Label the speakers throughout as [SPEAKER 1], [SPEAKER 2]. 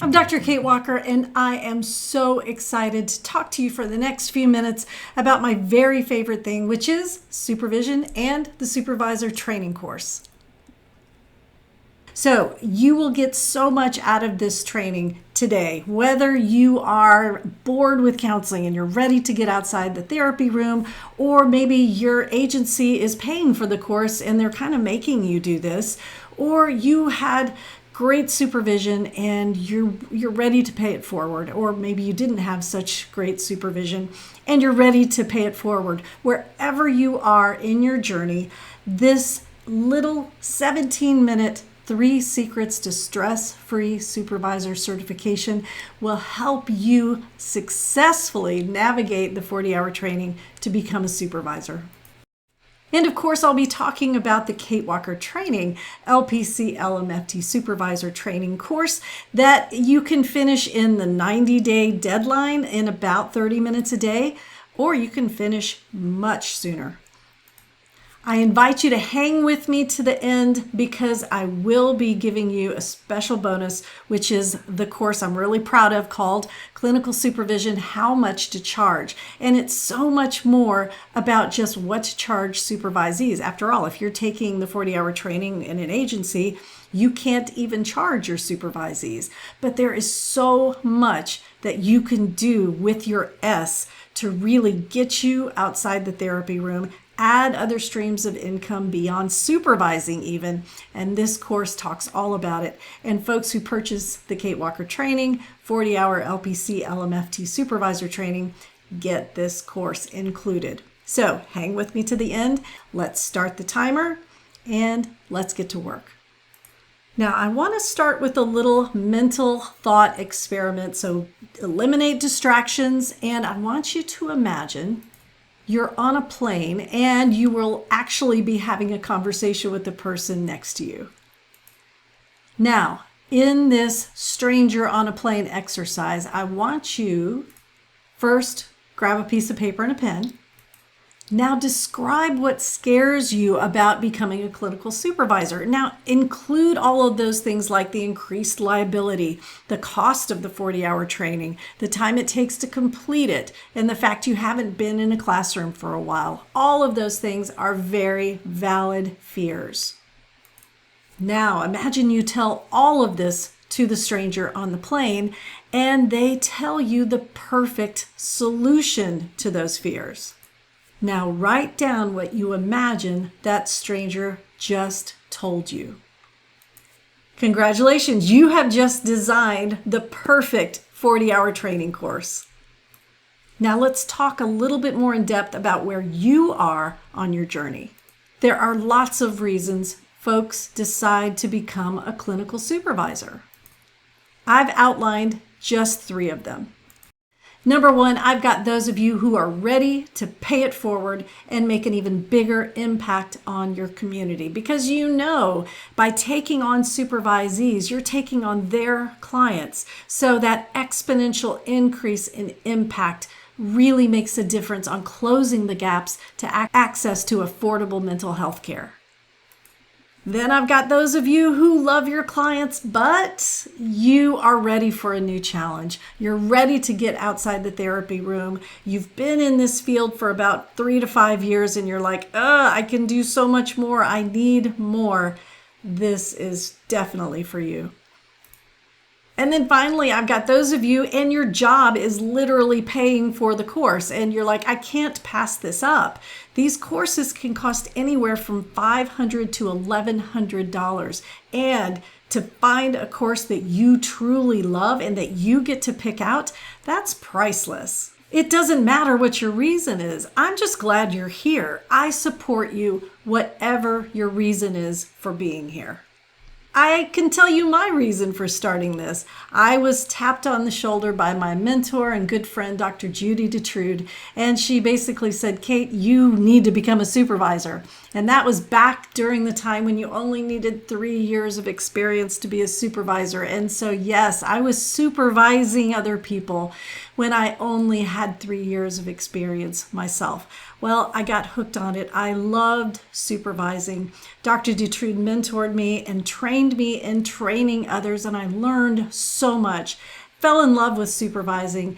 [SPEAKER 1] I'm Dr. Kate Walker, and I am so excited to talk to you for the next few minutes about my very favorite thing, which is supervision and the supervisor training course. So you will get so much out of this training today, whether you are bored with counseling and you're ready to get outside the therapy room, or maybe your agency is paying for the course and they're kind of making you do this, or you had great supervision and you're ready to pay it forward, or maybe you didn't have such great supervision and you're ready to pay it forward. Wherever you are in your journey, this little 17-minute 3 Secrets to Stress-Free Supervisor certification will help you successfully navigate the 40-hour training to become a supervisor. And of course, I'll be talking about the Kate Walker Training, LPC LMFT Supervisor Training course that you can finish in the 90-day deadline in about 30 minutes a day, or you can finish much sooner. I invite you to hang with me to the end because I will be giving you a special bonus, which is the course I'm really proud of called Clinical Supervision, How Much to Charge. And it's so much more about just what to charge supervisees. After all, if you're taking the 40-hour training in an agency, you can't even charge your supervisees. But there is so much that you can do with your S to really get you outside the therapy room, add other streams of income beyond supervising even, and this course talks all about it. And folks who purchase the Kate Walker Training, 40-hour LPC LMFT Supervisor Training, get this course included. So hang with me to the end. Let's start the timer and let's get to work. Now, I want to start with a little mental thought experiment. So eliminate distractions, and I want you to imagine you're on a plane and you will actually be having a conversation with the person next to you. Now, in this stranger on a plane exercise, I want you first grab a piece of paper and a pen. Now describe what scares you about becoming a clinical supervisor. Now include all of those things like the increased liability, the cost of the 40-hour training, the time it takes to complete it, and the fact you haven't been in a classroom for a while. All of those things are very valid fears. Now imagine you tell all of this to the stranger on the plane and they tell you the perfect solution to those fears. Now write down what you imagine that stranger just told you. Congratulations, you have just designed the perfect 40-hour training course. Now let's talk a little bit more in depth about where you are on your journey. There are lots of reasons folks decide to become a clinical supervisor. I've outlined just 3 of them. Number 1, I've got those of you who are ready to pay it forward and make an even bigger impact on your community, because you know by taking on supervisees, you're taking on their clients. So that exponential increase in impact really makes a difference on closing the gaps to access to affordable mental health care. Then I've got those of you who love your clients, but you are ready for a new challenge. You're ready to get outside the therapy room. You've been in this field for about 3 to 5 years and you're like, I can do so much more. I need more. This is definitely for you. And then finally, I've got those of you and your job is literally paying for the course and you're like, I can't pass this up. These courses can cost anywhere from $500 to $1,100. And to find a course that you truly love and that you get to pick out, that's priceless. It doesn't matter what your reason is. I'm just glad you're here. I support you, whatever your reason is for being here. I can tell you my reason for starting this. I was tapped on the shoulder by my mentor and good friend, Dr. Judy DeTrude, and she basically said, Kate, you need to become a supervisor. And that was back during the time when you only needed 3 years of experience to be a supervisor. And so, yes, I was supervising other people when I only had 3 years of experience myself. Well, I got hooked on it. I loved supervising. Dr. Dutrude mentored me and trained me in training others, and I learned so much. Fell in love with supervising.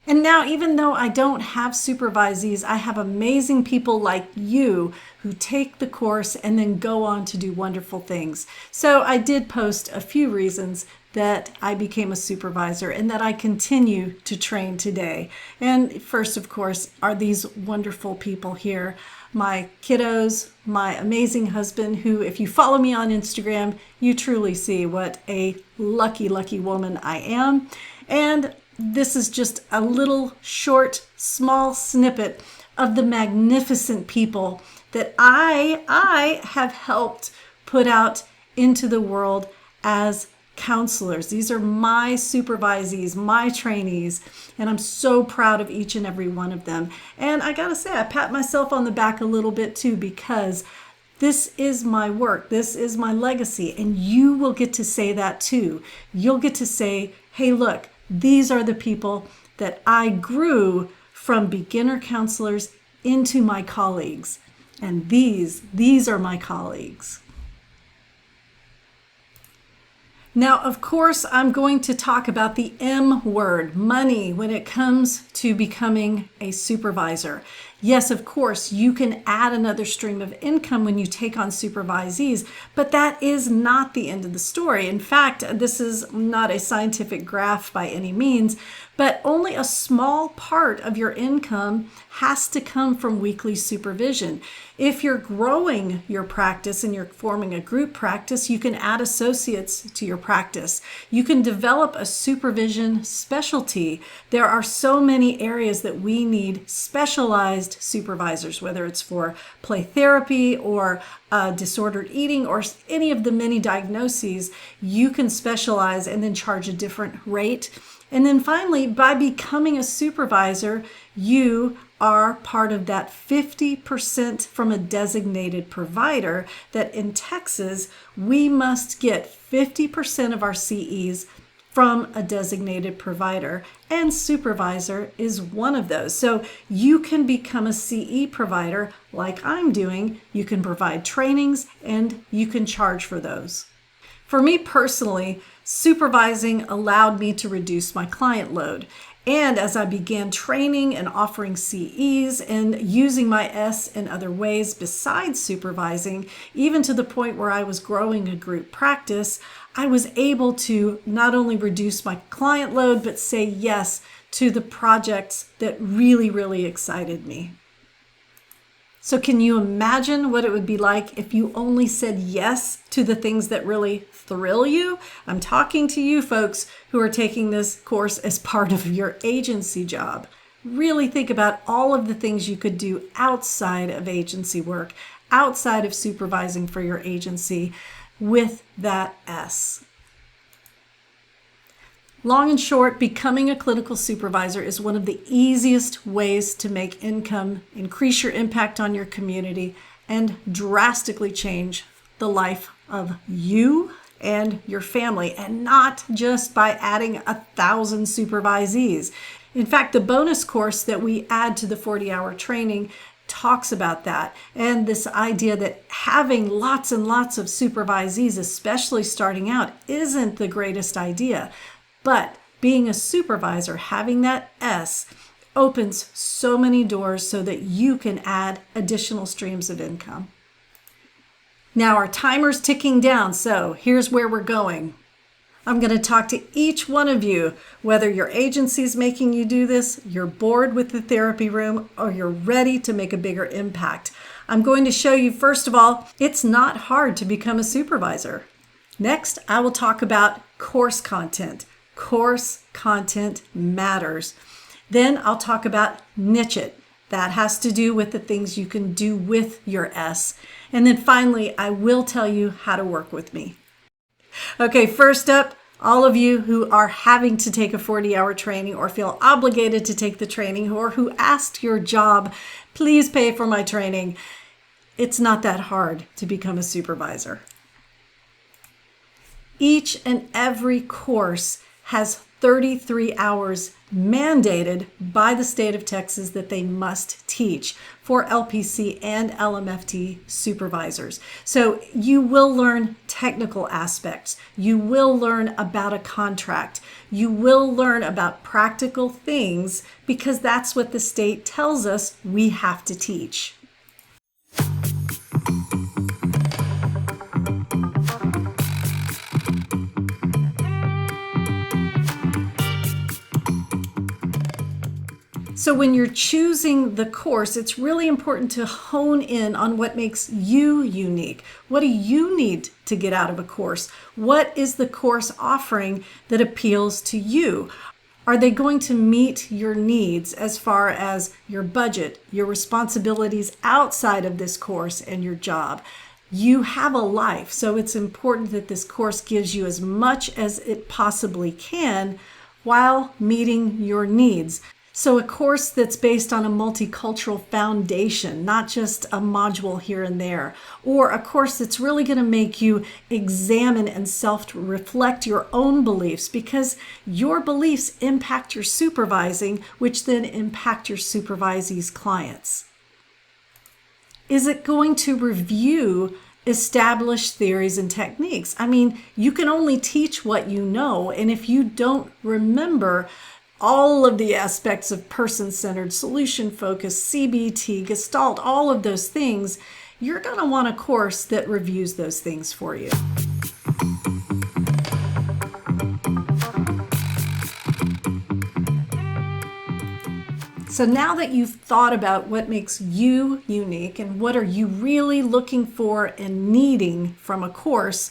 [SPEAKER 1] And now, even though I don't have supervisees, I have amazing people like you who take the course and then go on to do wonderful things. So I did post a few reasons that I became a supervisor and that I continue to train today. And first, of course, are these wonderful people here. My kiddos, my amazing husband, who, if you follow me on Instagram, you truly see what a lucky, lucky woman I am. And this is just a little short, small snippet of the magnificent people that I have helped put out into the world as counselors. These are my supervisees, my trainees, and I'm so proud of each and every one of them. And I gotta say, I pat myself on the back a little bit too, because this is my work. This is my legacy. And you will get to say that too. You'll get to say, hey, look, these are the people that I grew from beginner counselors into my colleagues. And these are my colleagues. Now, of course, I'm going to talk about the M word, money, when it comes to becoming a supervisor. Yes, of course, you can add another stream of income when you take on supervisees, but that is not the end of the story. In fact, this is not a scientific graph by any means, but only a small part of your income has to come from weekly supervision. If you're growing your practice and you're forming a group practice, you can add associates to your practice. You can develop a supervision specialty. There are so many areas that we need specialized supervisors, whether it's for play therapy or disordered eating or any of the many diagnoses. You can specialize and then charge a different rate. And then finally, by becoming a supervisor, you are part of that 50% from a designated provider that in Texas, we must get 50% of our CEs from a designated provider, and supervisor is one of those. So you can become a CE provider like I'm doing. You can provide trainings and you can charge for those. For me personally, supervising allowed me to reduce my client load. And as I began training and offering CEs and using my S in other ways besides supervising, even to the point where I was growing a group practice, I was able to not only reduce my client load, but say yes to the projects that really, really excited me. So can you imagine what it would be like if you only said yes to the things that really thrill you? I'm talking to you folks who are taking this course as part of your agency job. Really think about all of the things you could do outside of agency work, outside of supervising for your agency with that S. Long and short, becoming a clinical supervisor is one of the easiest ways to make income, increase your impact on your community, and drastically change the life of you and your family, and not just by adding 1,000 supervisees. In fact, the bonus course that we add to the 40-hour training talks about that, and this idea that having lots and lots of supervisees, especially starting out, isn't the greatest idea. But being a supervisor, having that S, opens so many doors so that you can add additional streams of income. Now our timer's ticking down, so here's where we're going. I'm going to talk to each one of you, whether your agency's making you do this, you're bored with the therapy room, or you're ready to make a bigger impact. I'm going to show you, first of all, it's not hard to become a supervisor. Next, I will talk about course content. Course content matters. Then I'll talk about niche it. That has to do with the things you can do with your S. And then finally, I will tell you how to work with me. Okay, first up, all of you who are having to take a 40-hour training or feel obligated to take the training, or who asked your job, please pay for my training. It's not that hard to become a supervisor. Each and every course has 33 hours mandated by the state of Texas that they must teach for LPC and LMFT supervisors. So you will learn technical aspects. You will learn about a contract. You will learn about practical things because that's what the state tells us we have to teach. So when you're choosing the course, it's really important to hone in on what makes you unique. What do you need to get out of a course? What is the course offering that appeals to you? Are they going to meet your needs as far as your budget, your responsibilities outside of this course, and your job? You have a life, so it's important that this course gives you as much as it possibly can while meeting your needs. So a course that's based on a multicultural foundation, not just a module here and there, or a course that's really going to make you examine and self-reflect your own beliefs, because your beliefs impact your supervising, which then impact your supervisee's clients. Is it going to review established theories and techniques? I mean, you can only teach what you know, and if you don't remember all of the aspects of person-centered, solution-focused, CBT, Gestalt, all of those things, you're going to want a course that reviews those things for you. So now that you've thought about what makes you unique and what are you really looking for and needing from a course,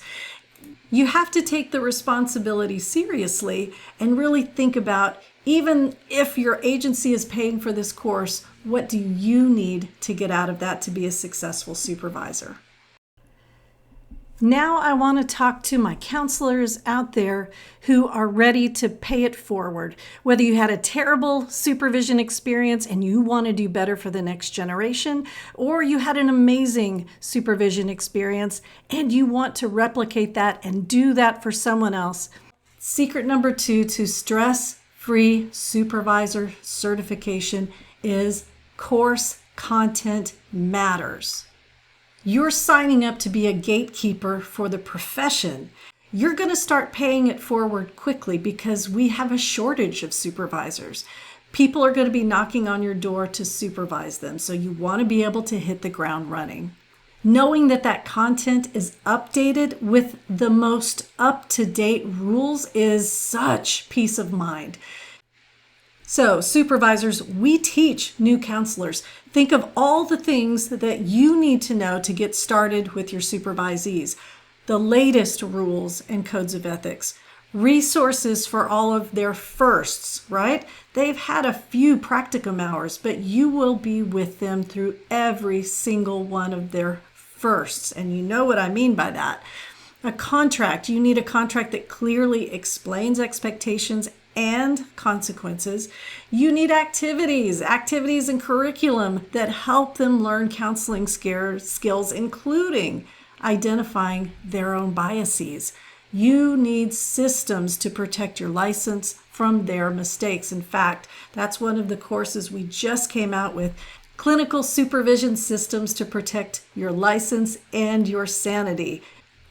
[SPEAKER 1] you have to take the responsibility seriously and really think about, even if your agency is paying for this course, what do you need to get out of that to be a successful supervisor? Now I want to talk to my counselors out there who are ready to pay it forward. Whether you had a terrible supervision experience and you want to do better for the next generation, or you had an amazing supervision experience and you want to replicate that and do that for someone else. Secret number 2 to stress-free supervisor certification is course content matters. You're signing up to be a gatekeeper for the profession. You're going to start paying it forward quickly because we have a shortage of supervisors. People are going to be knocking on your door to supervise them, so you want to be able to hit the ground running. Knowing that that content is updated with the most up-to-date rules is such peace of mind. So, supervisors, we teach new counselors. Think of all the things that you need to know to get started with your supervisees. The latest rules and codes of ethics. Resources for all of their firsts, right? They've had a few practicum hours, but you will be with them through every single one of their firsts. And you know what I mean by that. A contract. You need a contract that clearly explains expectations and consequences. You need activities and curriculum that help them learn counseling skills, including identifying their own biases. You need systems to protect your license from their mistakes. In fact, that's one of the courses we just came out with. Clinical supervision systems to protect your license and your sanity.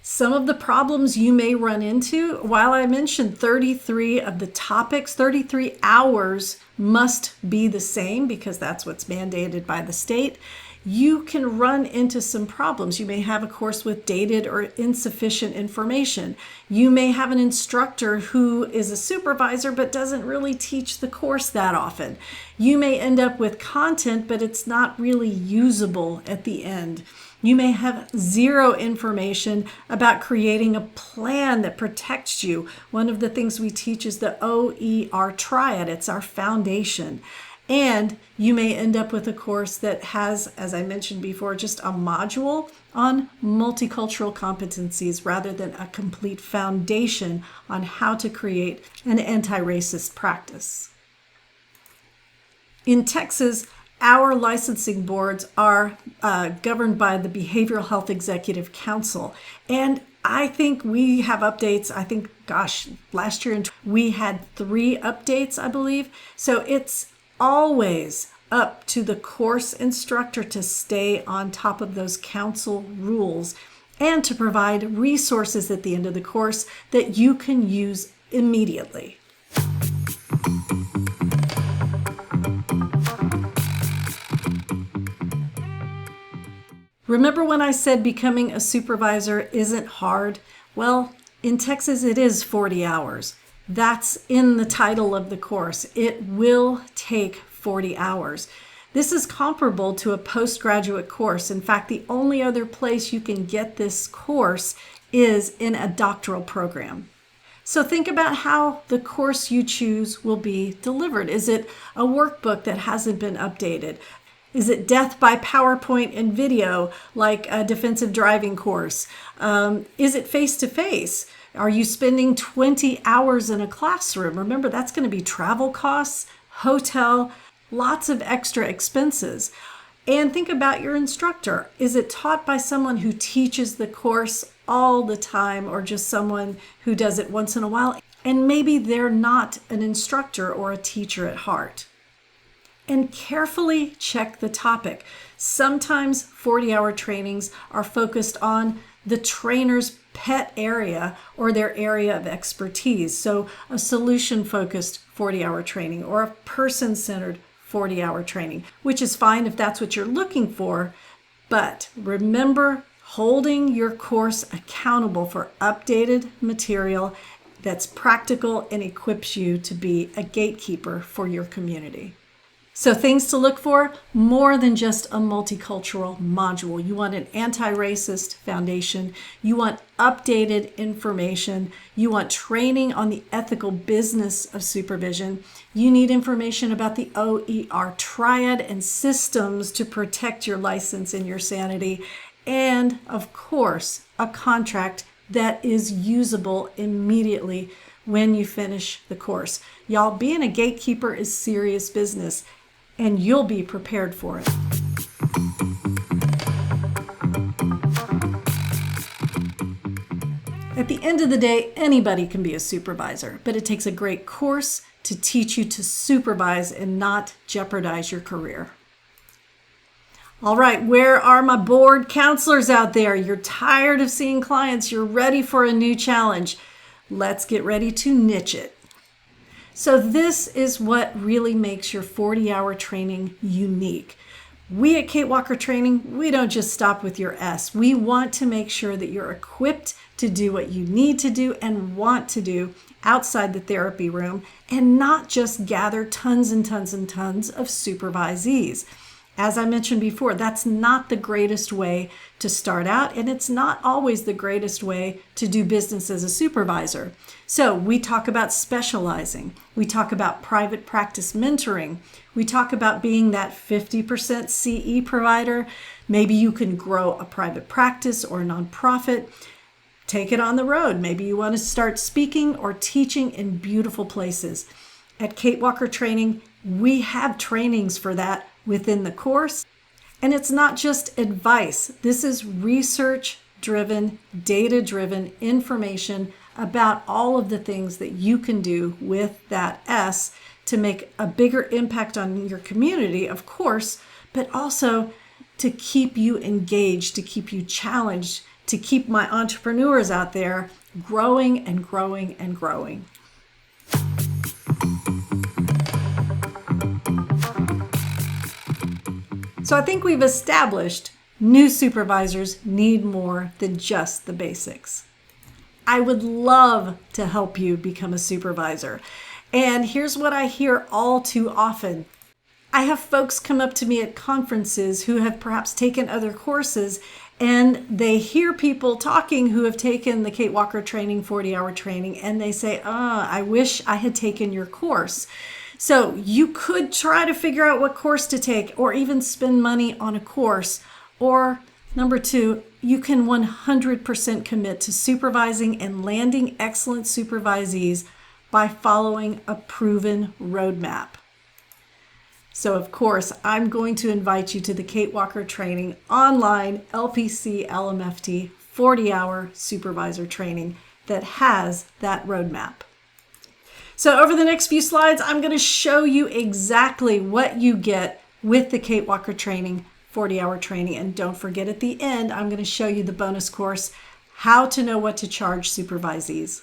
[SPEAKER 1] Some of the problems you may run into, while I mentioned 33 of the topics, 33 hours must be the same because that's what's mandated by the state, you can run into some problems. You may have a course with dated or insufficient information. You may have an instructor who is a supervisor but doesn't really teach the course that often. You may end up with content, but it's not really usable at the end. You may have zero information about creating a plan that protects you. One of the things we teach is the OER triad. It's our foundation. And you may end up with a course that has, as I mentioned before, just a module on multicultural competencies rather than a complete foundation on how to create an anti-racist practice. In Texas, our licensing boards are governed by the Behavioral Health Executive Council, and I think we have updates. I think, gosh, last year we had 3 updates, I believe. So it's always up to the course instructor to stay on top of those council rules and to provide resources at the end of the course that you can use immediately. Remember when I said becoming a supervisor isn't hard? Well, in Texas it is 40 hours. That's in the title of the course. It will take 40 hours. This is comparable to a postgraduate course. In fact, the only other place you can get this course is in a doctoral program. So think about how the course you choose will be delivered. Is it a workbook that hasn't been updated? Is it death by PowerPoint and video like a defensive driving course? Is it face-to-face? Are you spending 20 hours in a classroom? Remember, that's going to be travel costs, hotel, lots of extra expenses. And think about your instructor. Is it taught by someone who teaches the course all the time or just someone who does it once in a while? And maybe they're not an instructor or a teacher at heart. And carefully check the topic. Sometimes 40-hour trainings are focused on the trainer's pet area or their area of expertise. So a solution-focused 40-hour training or a person-centered 40-hour training, which is fine if that's what you're looking for. But remember, holding your course accountable for updated material that's practical and equips you to be a gatekeeper for your community. So things to look for, more than just a multicultural module. You want an anti-racist foundation. You want updated information. You want training on the ethical business of supervision. You need information about the OER triad and systems to protect your license and your sanity. And of course, a contract that is usable immediately when you finish the course. Y'all, being a gatekeeper is serious business, and you'll be prepared for it. At the end of the day, anybody can be a supervisor, but it takes a great course to teach you to supervise and not jeopardize your career. All right, where are my board counselors out there? You're tired of seeing clients. You're ready for a new challenge. Let's get ready to niche it. So this is what really makes your 40-hour training unique. We at Kate Walker Training, we don't just stop with your S. We want to make sure that you're equipped to do what you need to do and want to do outside the therapy room and not just gather tons and tons and tons of supervisees. As I mentioned before, that's not the greatest way to start out, and it's not always the greatest way to do business as a supervisor. So we talk about specializing. We talk about private practice mentoring. We talk about being that 50% CE provider. Maybe you can grow a private practice or a nonprofit. Take it on the road. Maybe you want to start speaking or teaching in beautiful places. At Kate Walker Training, we have trainings for that within the course. And it's not just advice. This is research-driven, data-driven information about all of the things that you can do with that S to make a bigger impact on your community, of course, but also to keep you engaged, to keep you challenged, to keep my entrepreneurs out there growing and growing and growing. So I think we've established new supervisors need more than just the basics. I would love to help you become a supervisor. And here's what I hear all too often. I have folks come up to me at conferences who have perhaps taken other courses, and they hear people talking who have taken the Kate Walker Training 40-hour training, and they say, I wish I had taken your course. So you could try to figure out what course to take or even spend money on a course. Or number 2, you can 100% commit to supervising and landing excellent supervisees by following a proven roadmap. So of course, I'm going to invite you to the Kate Walker Training online LPC LMFT 40-hour supervisor training that has that roadmap. So over the next few slides, I'm going to show you exactly what you get with the Kate Walker Training 40-hour training. And don't forget, at the end, I'm going to show you the bonus course, How to Know What to Charge Supervisees.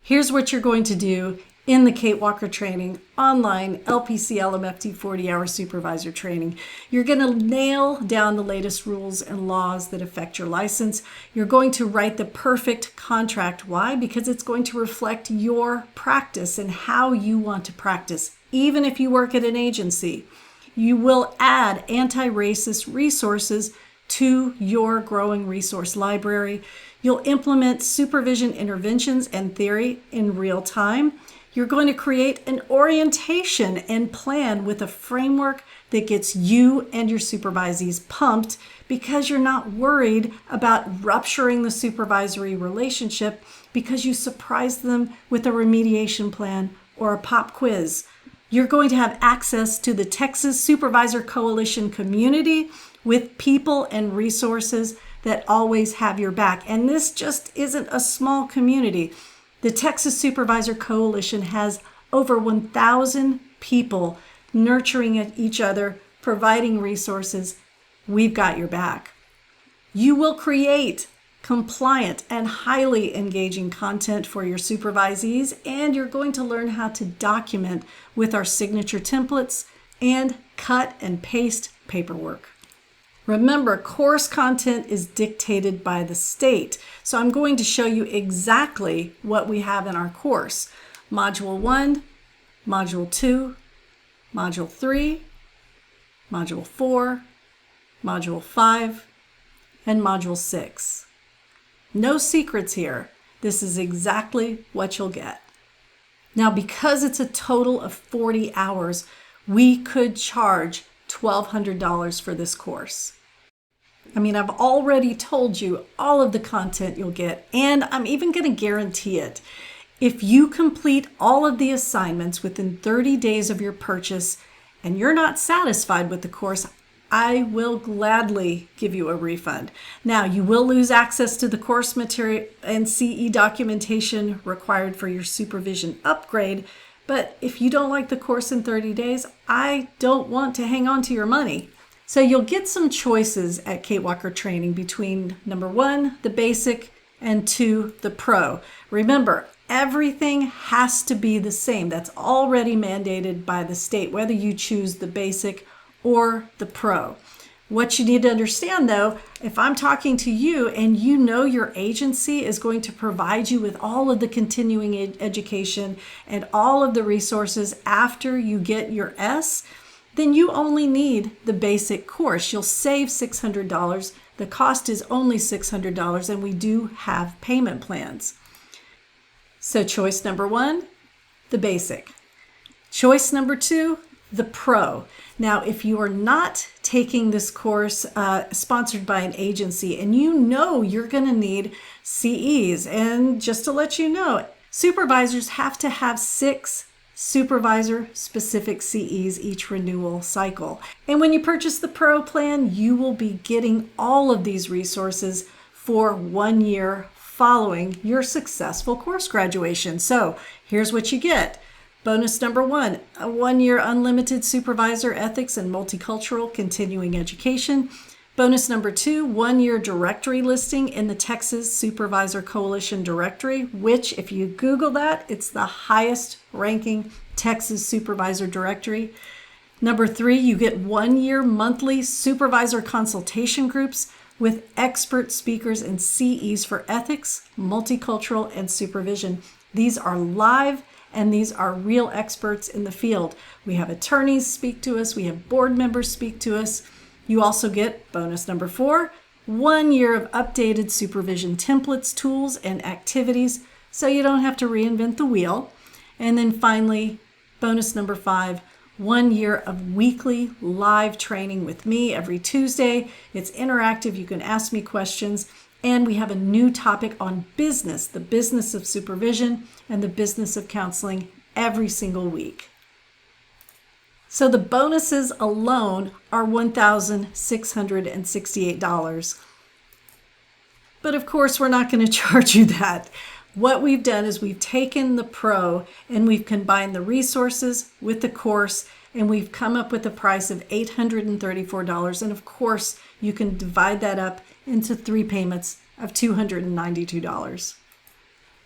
[SPEAKER 1] Here's what you're going to do in the Kate Walker Training online LPC LMFT 40-hour supervisor training. You're going to nail down the latest rules and laws that affect your license. You're going to write the perfect contract. Why? Because it's going to reflect your practice and how you want to practice, even if you work at an agency. You will add anti-racist resources to your growing resource library. You'll implement supervision interventions and theory in real time. You're going to create an orientation and plan with a framework that gets you and your supervisees pumped because you're not worried about rupturing the supervisory relationship because you surprise them with a remediation plan or a pop quiz. You're going to have access to the Texas Supervisor Coalition community with people and resources that always have your back. And this just isn't a small community. The Texas Supervisor Coalition has over 1,000 people nurturing each other, providing resources. We've got your back. You will create compliant and highly engaging content for your supervisees, and you're going to learn how to document with our signature templates and cut and paste paperwork. Remember, course content is dictated by the state, so I'm going to show you exactly what we have in our course. Module 1, Module 2, Module 3, Module 4, Module 5, and Module 6. No secrets here. This is exactly what you'll get. Now, because it's a total of 40 hours, we could charge $1,200 for this course. I mean, I've already told you all of the content you'll get, and I'm even going to guarantee it. If you complete all of the assignments within 30 days of your purchase and you're not satisfied with the course, I will gladly give you a refund. Now, you will lose access to the course material and CE documentation required for your supervision upgrade, but if you don't like the course in 30 days, I don't want to hang on to your money. So you'll get some choices at Kate Walker Training between number 1, the basic, and 2, the pro. Remember, everything has to be the same. That's already mandated by the state, whether you choose the basic or the pro. What you need to understand though, if I'm talking to you and you know your agency is going to provide you with all of the continuing education and all of the resources after you get your S, then you only need the basic course. You'll save $600. The cost is only $600, and we do have payment plans. So choice number 1, the basic. Choice number 2, the pro. Now, if you are not taking this course sponsored by an agency and you know you're going to need CEs, and just to let you know, supervisors have to have 6 supervisor specific CEs each renewal cycle. And when you purchase the pro plan, you will be getting all of these resources for 1 year following your successful course graduation. So here's what you get. Bonus number 1, a 1-year unlimited supervisor ethics and multicultural continuing education. Bonus number 2, 1-year directory listing in the Texas Supervisor Coalition directory, which if you Google that, it's the highest ranking Texas supervisor directory. Number 3, you get 1-year monthly supervisor consultation groups with expert speakers and CEs for ethics, multicultural, and supervision. These are live and these are real experts in the field. We have attorneys speak to us. We have board members speak to us. You also get bonus number 4, 1 year of updated supervision templates, tools, and activities, so you don't have to reinvent the wheel. And then finally, bonus number 5, 1 year of weekly live training with me every Tuesday. It's interactive. You can ask me questions. And we have a new topic on business, the business of supervision and the business of counseling every single week. So the bonuses alone are $1,668. But of course, we're not going to charge you that. What we've done is we've taken the pro and we've combined the resources with the course, and we've come up with a price of $834. And of course, you can divide that up into 3 payments of $292.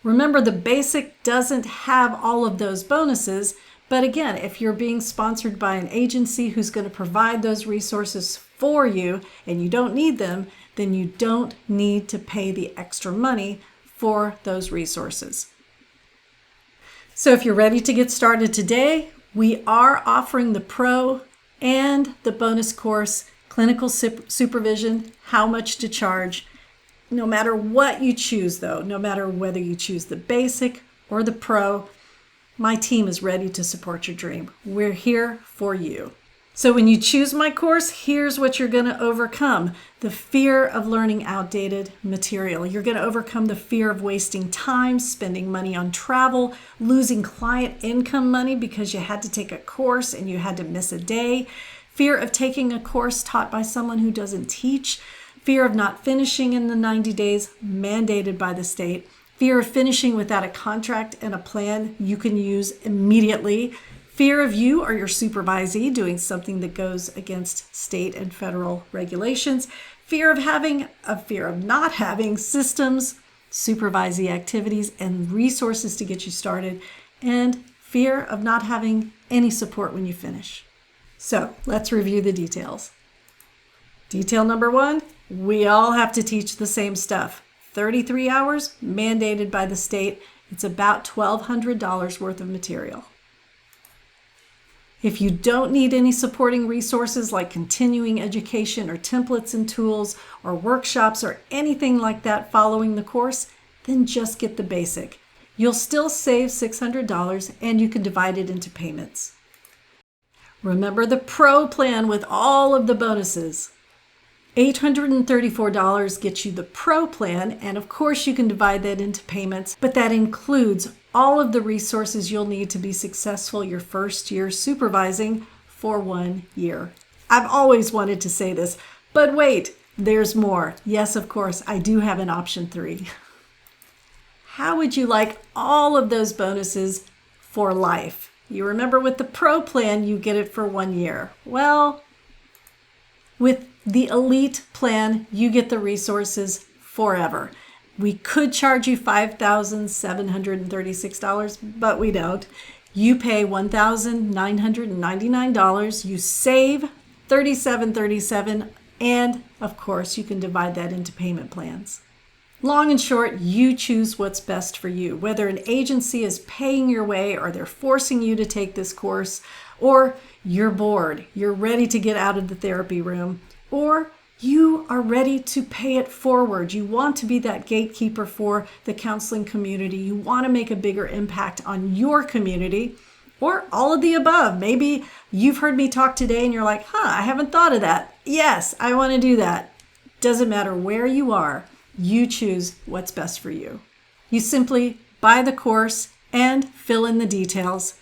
[SPEAKER 1] Remember, the basic doesn't have all of those bonuses, but again, if you're being sponsored by an agency who's going to provide those resources for you and you don't need them, then you don't need to pay the extra money for those resources. So if you're ready to get started today, we are offering the pro and the bonus course, Clinical Supervision, How Much to Charge. No matter what you choose though, no matter whether you choose the basic or the pro, my team is ready to support your dream. We're here for you. So when you choose my course, here's what you're going to overcome: the fear of learning outdated material. You're going to overcome the fear of wasting time, spending money on travel, losing client income money because you had to take a course and you had to miss a day, fear of taking a course taught by someone who doesn't teach, fear of not finishing in the 90 days mandated by the state, fear of finishing without a contract and a plan you can use immediately, fear of you or your supervisee doing something that goes against state and federal regulations, fear of not having systems, supervisee activities, and resources to get you started, and fear of not having any support when you finish. So let's review the details. Detail number 1, we all have to teach the same stuff. 33 hours mandated by the state. It's about $1,200 worth of material. If you don't need any supporting resources like continuing education or templates and tools or workshops or anything like that following the course, then just get the basic. You'll still save $600 and you can divide it into payments. Remember the pro plan with all of the bonuses. $834 gets you the pro plan, and of course you can divide that into payments, but that includes all of the resources you'll need to be successful your first year supervising for 1 year. I've always wanted to say this, but wait, there's more. Yes, of course, I do have an option 3. How would you like all of those bonuses for life? You remember with the pro plan, you get it for 1 year. Well, with the elite plan, you get the resources forever. We could charge you $5,736, but we don't. You pay $1,999. You save $37.37, and of course, you can divide that into payment plans. Long and short, you choose what's best for you. Whether an agency is paying your way or they're forcing you to take this course, or you're bored, you're ready to get out of the therapy room, or you are ready to pay it forward. You want to be that gatekeeper for the counseling community. You want to make a bigger impact on your community, or all of the above. Maybe you've heard me talk today and you're like, I haven't thought of that. Yes, I want to do that. Doesn't matter where you are, you choose what's best for you. You simply buy the course and fill in the details.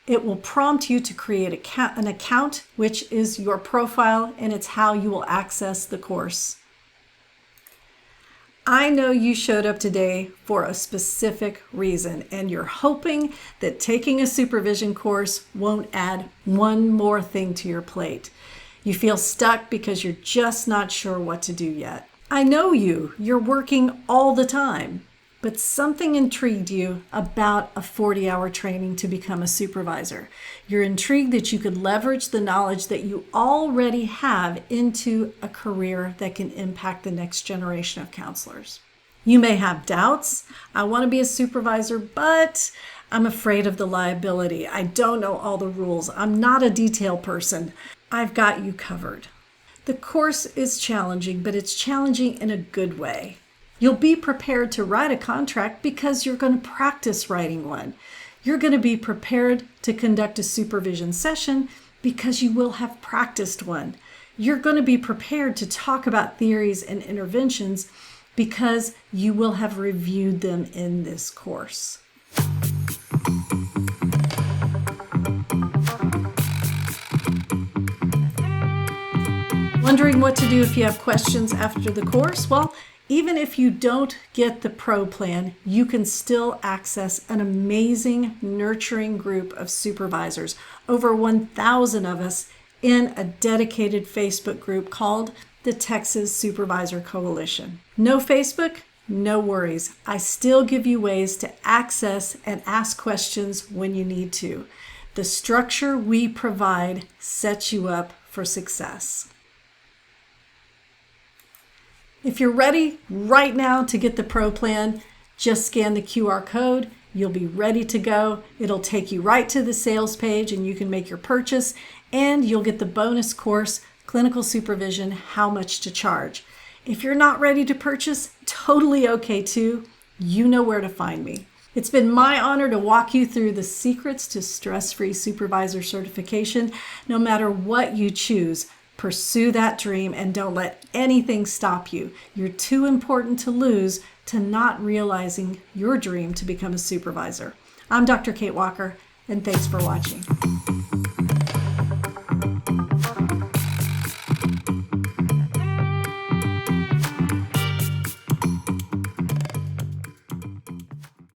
[SPEAKER 1] It will prompt you to create an account, which is your profile, and it's how you will access the course. I know you showed up today for a specific reason, and you're hoping that taking a supervision course won't add one more thing to your plate. You feel stuck because you're just not sure what to do yet. I know you're working all the time. But something intrigued you about a 40-hour training to become a supervisor. You're intrigued that you could leverage the knowledge that you already have into a career that can impact the next generation of counselors. You may have doubts. I want to be a supervisor, but I'm afraid of the liability. I don't know all the rules. I'm not a detail person. I've got you covered. The course is challenging, but it's challenging in a good way. You'll be prepared to write a contract because you're going to practice writing one. You're going to be prepared to conduct a supervision session because you will have practiced one. You're going to be prepared to talk about theories and interventions because you will have reviewed them in this course. Wondering what to do if you have questions after the course? Well, Even if you don't get the pro plan, you can still access an amazing, nurturing group of supervisors, over 1,000 of us in a dedicated Facebook group called the Texas Supervisor Coalition. No Facebook? No worries. I still give you ways to access and ask questions when you need to. The structure we provide sets you up for success. If you're ready right now to get the pro plan, just scan the QR code. You'll be ready to go. It'll take you right to the sales page and you can make your purchase, and you'll get the bonus course, Clinical Supervision, How Much to Charge. If you're not ready to purchase, totally okay too. You know where to find me. It's been my honor to walk you through the secrets to stress-free supervisor certification. No matter what you choose, pursue that dream and don't let anything stop you. You're too important to lose to not realizing your dream to become a supervisor. I'm Dr. Kate Walker, and thanks for watching.